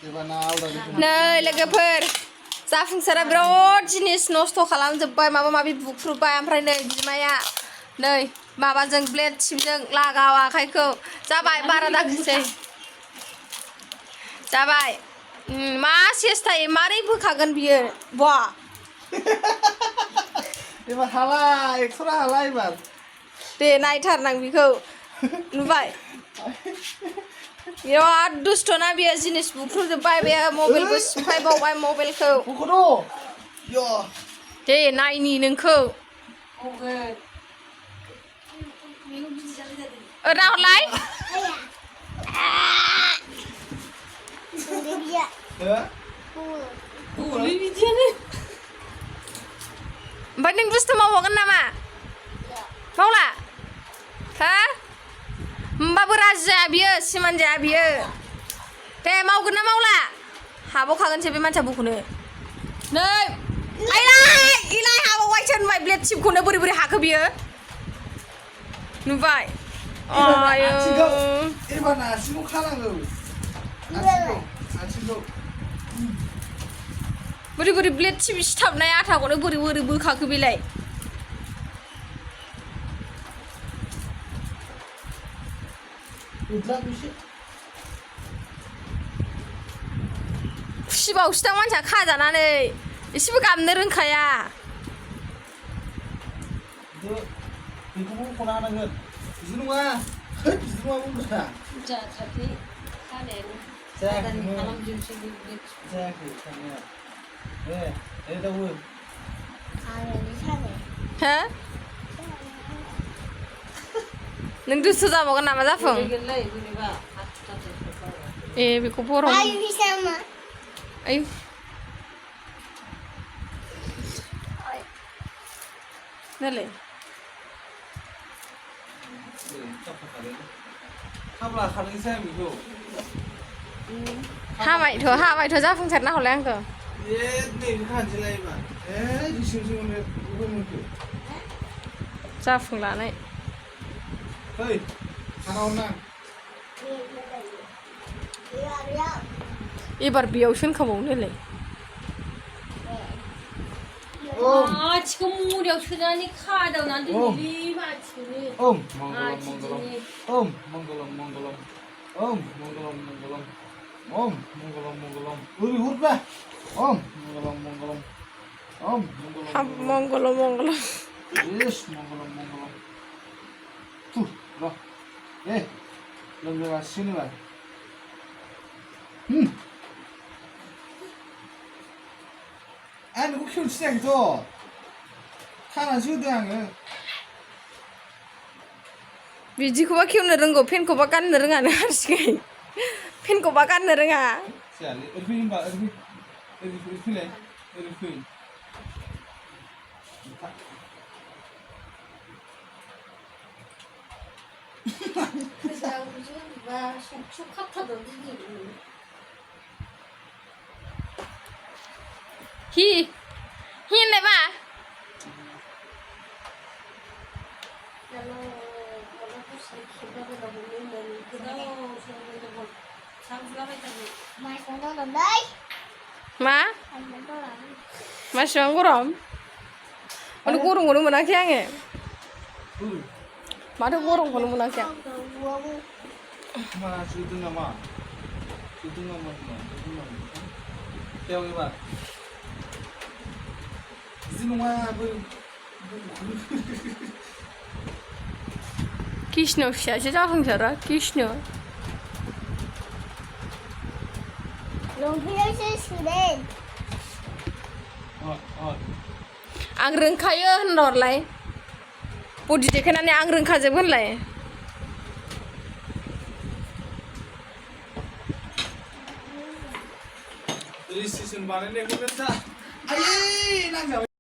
Nei लोगोफोर जाफुंसारा बिराद जिनिस नस्थ' खालामजोब्बाय माबा माबि बुख्रुबबाय ओमफ्राय नै बिमाया नै माबाजों ब्लेड सिपजों लागाव आखाइखौ जाबाय बारा दाखोसै जाबाय मा सेस्टायै मारै बोखागोन बियो बा एबार हाला एक्सरा हाला एबार दे नायथारनां बिखौ नुबाय बिराद दुस्थ'ना बियो जिनिस बुख्रुबजोब्बाय बे मबाइलबो सिफायबावबाय मबाइलखौ दे नायनि नोंखौ नाहरलाय ओमफ्राय नों दुस्थ' मावबावगोन नामा मावला हा होमबाबो राजि जाया बियो सिमान जाया बियो दे मावगोन ना मावला हाबावखागोनसो बे मानसिया बुखौनो नै इलाय हाबावबायसो होनबाय ब्लेड चिपखौनो बोरै बोरै हाखो बियो नुबाय आयौ एबार आथिंखौ खानांगौ आथिंखौ बोरै बोरै ब्लेड चिप सिथाबनाय आथाखौनो बोरै बोरै बोखाखो बेलाय खुसिबावसोदां मानसिया खाजानानै एसेबो गाबनो रोंखाया बेखौबो खना होनांगोन बिदि नङा बिदि नङा बुंदों जायाखै साननाया दाउबो हो नों दुस्थ' जाबावगोन नामा जाफुं ए बेखौ बर' आयु नालाय हाबायथ' जाफुंसारना हरलाय आंखौ जाफुंलानाय एबार बेयावसो होनखाबावनोलाय आथिखौ मुरियाव सोनानै खादावनानै दोनोलै मानसिखौनो आं नोंखौ खेवनो सिनायाखैथ' खानासो होदों आङो बिदिखौबा खेवनो रोंगौ फेनखौबा गाननो रोङानो हारसिङै फेनखौबा गाननो रोङा हि होनलाय मा मा मासेबां गरम माथो गरमखौनो मोनाखै आङो माथो गरमखौनो मोनाखै आं कृष्ण फिसासो जाफुंसारा कृष्ण आं रोंखायो होनहरलाय बडि देखायनानै आं रोंखाजोबो होनलाय रेजिस्ट्रेसन बानायनायखौनो जा आयै नांजाबाय